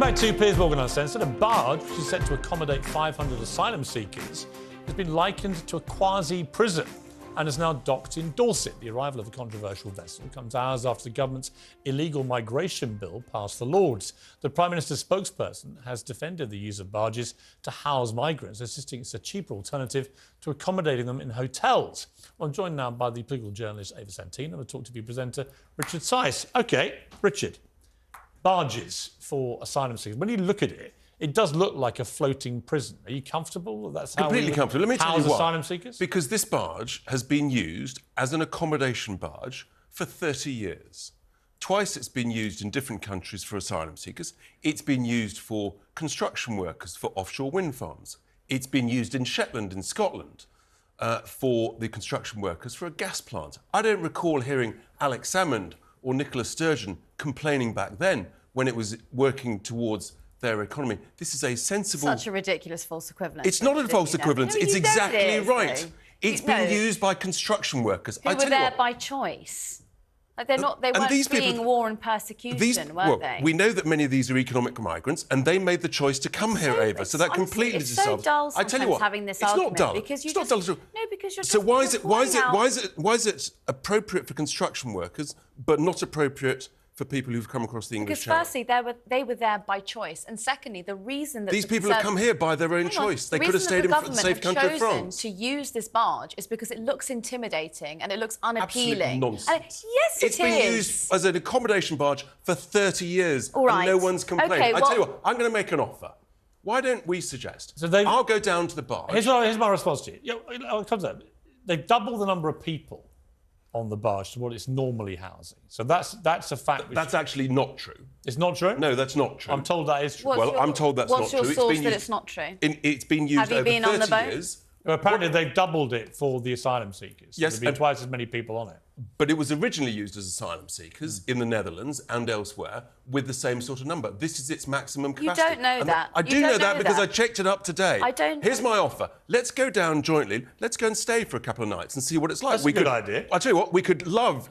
Welcome back to Piers Morgan Uncensored. A barge, which is set to accommodate 500 asylum seekers, has been likened to a quasi-prison and is now docked in Dorset. The arrival of the controversial vessel comes hours after the government's illegal migration bill passed the Lords. The Prime Minister's spokesperson has defended the use of barges to house migrants, insisting it's a cheaper alternative to accommodating them in hotels. Well, I'm joined now by the political journalist Ava Santini and the TalkTV presenter Richard Syce. OK, Richard, barges for asylum seekers. When you look at it, it does look like a floating prison. Are you comfortable? That's how completely comfortable. Let me tell you why. Asylum seekers? Because this barge has been used as an accommodation barge for 30 years. Twice it's been used in different countries for asylum seekers. It's been used for construction workers for offshore wind farms. It's been used in Shetland in Scotland for the construction workers for a gas plant. I don't recall hearing Alex Salmond or Nicola Sturgeon complaining back then when it was working towards their economy. This is a sensible... Such a ridiculous false equivalence. It's not a false equivalence. No, it's exactly right. Though. It's been used by construction workers. Who were there by choice. Like they weren't fleeing war and persecution, were they? We know that many of these are economic migrants, and they made the choice to come here, Ava. So that completely it's so dull I tell you what, having this it's argument not dull. because you it's not dull at all. No, because you're so just, why is it appropriate for construction workers but not appropriate for people who've come across the English Channel? Because firstly, they were there by choice, and secondly, the reason that these people have come here by their own choice. They could have stayed in the safe country of France. To use this barge is because it looks intimidating and it looks unappealing. Absolute nonsense. Yes, it's been used as an accommodation barge for 30 years, all right. and no one's complained. Okay, I tell you what, I'm going to make an offer. Why don't we suggest? I'll go down to the barge. Here's my response to you. It comes out. They've doubled the number of people on the barge to what it's normally housing. So that's a fact. That's actually not true. It's not true? No, that's not true. I'm told that is true. I'm told that's not true. What's your source that it's not true? It's been used over 30 years. Well, apparently they've doubled it for the asylum seekers. So yes. There've been twice as many people on it. But it was originally used as asylum seekers in the Netherlands and elsewhere with the same sort of number. This is its maximum capacity. You don't know that. I do know that because I checked it up today. I don't. Here's my offer. Let's go down jointly. Let's go and stay for a couple of nights and see what it's like. That's a good idea. I tell you what, we could live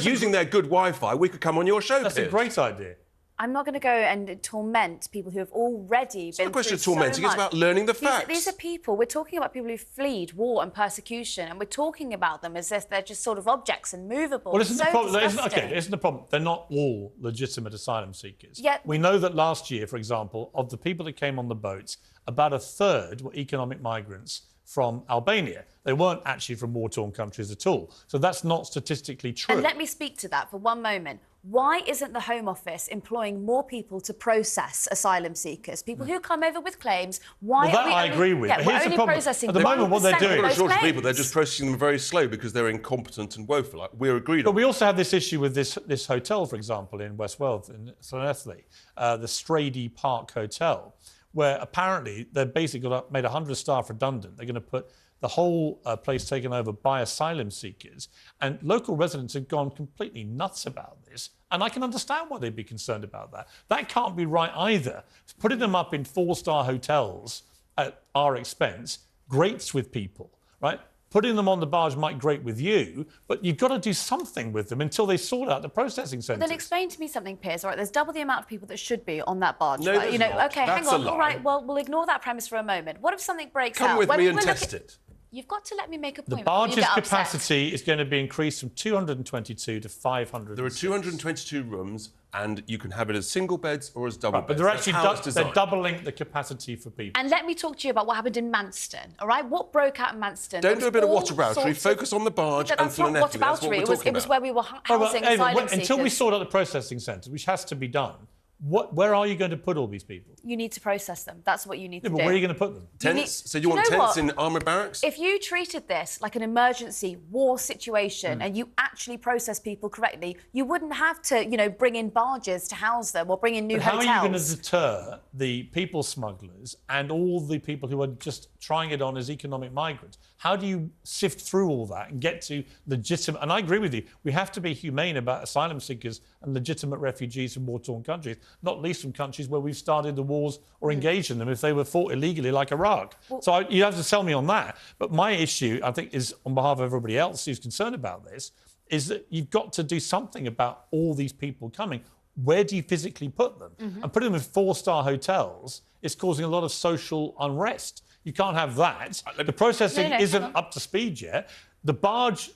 using their good Wi-Fi. We could come on your show. That's a great idea. I'm not going to go and torment people who have already been through so much. It's not a question of tormenting, it's about learning the facts. These are people, we're talking about people who fled war and persecution, and we're talking about them as if they're just sort of objects and movable. Well, isn't the problem? They're not all legitimate asylum seekers. Yet, we know that last year, for example, of the people that came on the boats, about a third were economic migrants from Albania. They weren't actually from war-torn countries at all. So that's not statistically true. And let me speak to that for one moment. Why isn't the Home Office employing more people to process asylum seekers? People who come over with claims. Why well, that are we I agree with. Yeah, we're only processing at the moment, what they're doing is people, they're just processing them very slow because they're incompetent and woeful. Like, we're agreed but on. We also have this issue with this hotel, for example, in West Wales, in Llanelli, the Strady Park Hotel, where apparently they've basically made 100 staff redundant. They're going to put the whole place taken over by asylum seekers. And local residents have gone completely nuts about this. And I can understand why they'd be concerned about that. That can't be right either. Putting them up in 4-star hotels at our expense grates with people, right? Putting them on the barge might grate with you, but you've got to do something with them until they sort out the processing centres. Then explain to me something, Piers. All right, there's double the amount of people that should be on that barge. No, right? Okay, that's hang on. A lie. All right, well, we'll ignore that premise for a moment. What if something breaks out? Come with me and test it. You've got to let me make a point. The barge's capacity is going to be increased from 222 to 500. There are 222 rooms, and you can have it as single beds or as double beds. But they're actually they're doubling the capacity for people. And let me talk to you about what happened in Manston, all right? What broke out in Manston? Don't do a bit of whataboutery. Focus on the barge and Llanelli. That's what we're talking about. It was where we were housing asylum seekers. Until we sort out the processing centre, which has to be done, where are you going to put all these people? You need to process them. That's what you need to do. But where are you going to put them? Tents? So you want tents in armoured barracks? If you treated this like an emergency war situation and you actually process people correctly, you wouldn't have to, bring in barges to house them or bring in new hotels. How are you going to deter the people smugglers and all the people who are just trying it on as economic migrants? How do you sift through all that and get to legitimate... And I agree with you. We have to be humane about asylum seekers and legitimate refugees from war-torn countries, not least from countries where we've started the wars or engaged in them if they were fought illegally like Iraq. So you have to tell me on that. But my issue, I think, is on behalf of everybody else who's concerned about this, is that you've got to do something about all these people coming. where do you physically put them? And putting them in 4-star hotels is causing a lot of social unrest. You can't have that. The processing isn't up to speed yet. The barge,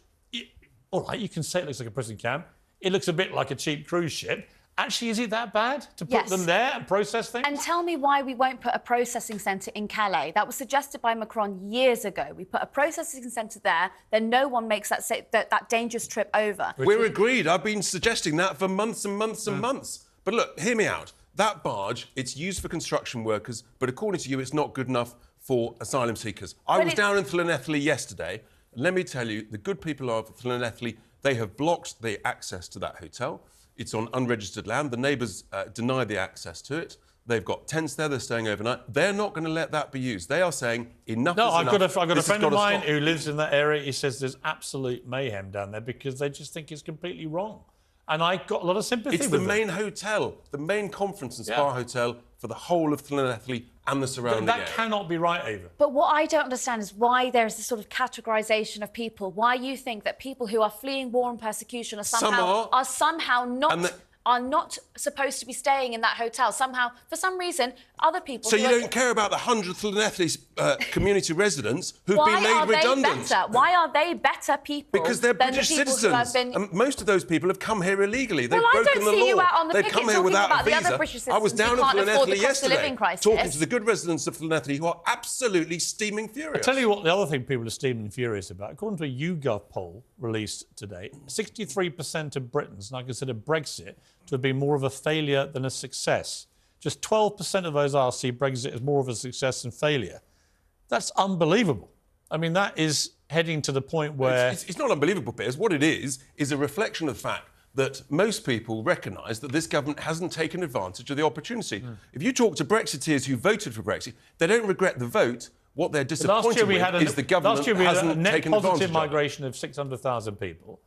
all right, you can say it looks like a prison camp. It looks a bit like a cheap cruise ship. Actually, is it that bad to put them there and process things? And tell me why we won't put a processing centre in Calais. That was suggested by Macron years ago. We put a processing centre there, then no one makes that dangerous trip over. We're agreed. I've been suggesting that for months and months and months. But look, hear me out. That barge, it's used for construction workers, but according to you, it's not good enough for asylum seekers. I was down in Llanelli yesterday, and let me tell you, the good people of Llanelli, they have blocked the access to that hotel. It's on unregistered land. The neighbours deny the access to it. They've got tents there. They're staying overnight. They're not going to let that be used. They are saying enough is enough. I've got a friend of mine who lives in that area. He says there's absolute mayhem down there because they just think it's completely wrong. And I got a lot of sympathy with them. It's the main hotel, the main conference and spa hotel for the whole of Llanelli and the surrounding area. That cannot be right, Ava. But what I don't understand is why there's this sort of categorisation of people. Why you think that people who are fleeing war and persecution are somehow not supposed to be staying in that hotel. Somehow, for some reason, other people... So you don't care about the 100th Llanelli community residents who've been made redundant? Why are they better people? Because they're British citizens. And most of those people have come here illegally. They've broken the law. You out on the They've come here without a visa. I was down in Llanelli yesterday talking to the good residents of Llanelli who are absolutely steaming furious. I'll tell you what the other thing people are steaming furious about. According to a YouGov poll released today, 63% of Britons now consider Brexit to have been more of a failure than a success. Just 12% of those asked see Brexit as more of a success than failure. That's unbelievable. I mean, that is heading to the point where... It's not unbelievable, Piers. What it is a reflection of the fact that most people recognise that this government hasn't taken advantage of the opportunity. If you talk to Brexiteers who voted for Brexit, they don't regret the vote. What they're disappointed with is the government hasn't taken advantage of it. Last year we had a net positive migration of 600,000 people.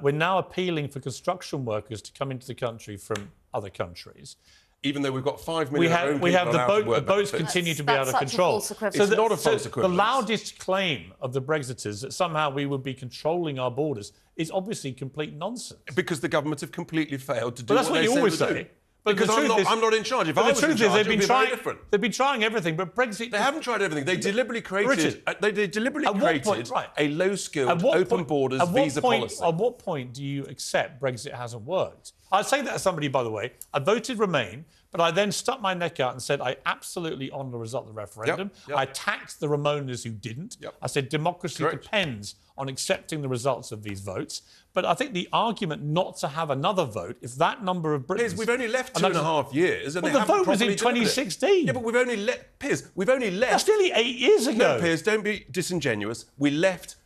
We're now appealing for construction workers to come into the country from other countries. Even though we've got 5 million the boats continue to be out of control. It's not a false equivalence. The loudest claim of the Brexiters that somehow we would be controlling our borders is obviously complete nonsense. Because the government have completely failed to do what they say. But that's what you always say. But because I'm not in charge. If I was in charge, it would be very different. They've been trying everything, but Brexit... They haven't tried everything. They deliberately created... They deliberately created a low-skilled, open borders visa policy. At what point do you accept Brexit hasn't worked? I say that as somebody, by the way, I voted Remain, but I then stuck my neck out and said I absolutely honour the result of the referendum. I attacked the Remainers who didn't. I said democracy depends on accepting the results of these votes. But I think the argument not to have another vote, if that number of Britons... Piers, we've only left 2.5 years and they haven't the vote was in 2016. Yeah, but we've only left... Piers, we've only left... That's nearly 8 years ago. No, Piers, don't be disingenuous. We left...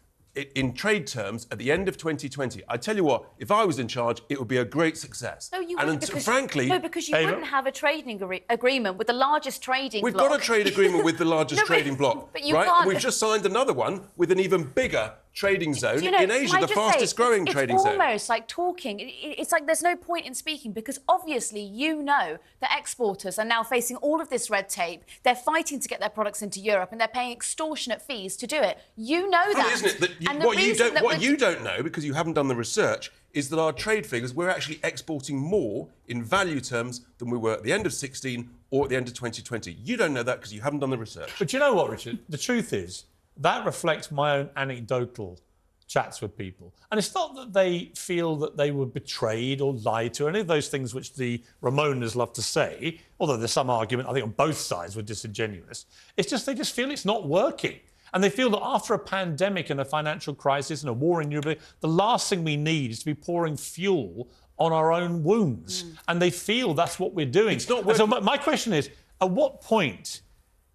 in trade terms, at the end of 2020, I tell you what, if I was in charge, it would be a great success. No, you wouldn't, because you wouldn't have a trading agreement with the largest trading bloc. We've got a trade agreement with the largest trading bloc, but you right? can't. We've just signed another one with an even bigger trading zone in Asia, the fastest-growing trading zone. It's almost like talking. It's like there's no point in speaking because obviously you know that exporters are now facing all of this red tape. They're fighting to get their products into Europe and they're paying extortionate fees to do it. You know that. Isn't it? What you don't know, because you haven't done the research, is that our trade figures, we're actually exporting more in value terms than we were at the end of 2016 or at the end of 2020. You don't know that because you haven't done the research. But you know what, Richard? The truth is, that reflects my own anecdotal chats with people. And it's not that they feel that they were betrayed or lied to, any of those things which the Ramonas love to say, although there's some argument, I think, on both sides were disingenuous. It's just they just feel it's not working. And they feel that after a pandemic and a financial crisis and a war in Europe, the last thing we need is to be pouring fuel on our own wounds. And they feel that's what we're doing. It's not working. So my question is, at what point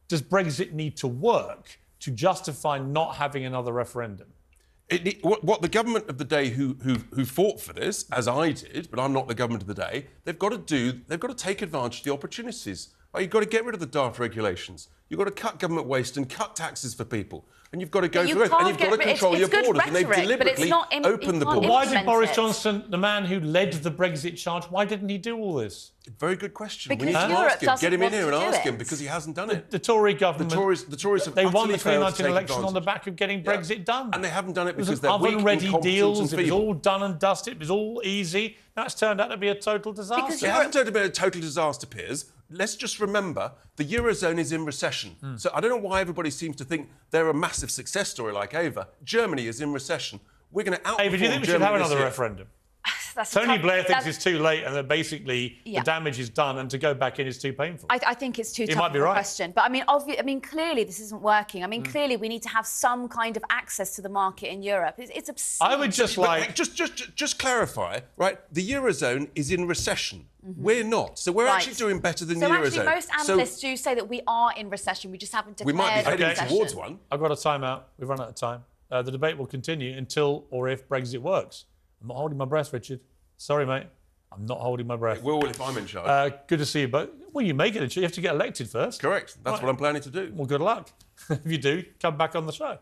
does Brexit need to work to justify not having another referendum? What the government of the day who fought for this, as I did, but I'm not the government of the day, they've got to take advantage of the opportunities You've got to get rid of the daft regulations. You've got to cut government waste and cut taxes for people. And you've got to go through it. And you've got to control your borders. And they've deliberately opened the borders. Why did Boris Johnson, the man who led the Brexit charge, why didn't he do all this? Very good question. Because we need to ask him. Get him in here and ask him, it. because he hasn't done it. The Tory government... The Tories have they won the utterly failed 2019 to take election on the advantage. back of getting Brexit done. And they haven't done it because It was they're weak, oven-ready incompetent deals. and It was feeble. all done and dusted. It was all easy. That's turned out to be a total disaster. It hasn't turned out to be a total disaster, Piers. Let's just remember the Eurozone is in recession. So I don't know why everybody seems to think they're a massive success story like Ava. Germany is in recession. We're going to outperform Ava, do you think we should have another referendum? Tony Blair thinks it's too late and that basically the damage is done and to go back in is too painful. I think it's too tough might be of a right. question. But I mean, clearly this isn't working. I mean, clearly we need to have some kind of access to the market in Europe. It's absurd. I would just like... Just clarify, right? The Eurozone is in recession. We're not. So we're actually doing better than the Eurozone. So actually most analysts do say that we are in recession. We just haven't declared we might be heading recession. towards one. I've got a timeout. We've run out of time. The debate will continue until or if Brexit works. I'm not holding my breath, Richard. Sorry, mate. I'm not holding my breath. It will if I'm in charge. Good to see you both. Well, you make it. You have to get elected first. Correct. That's what I'm planning to do. Well, good luck. If you do, come back on the show.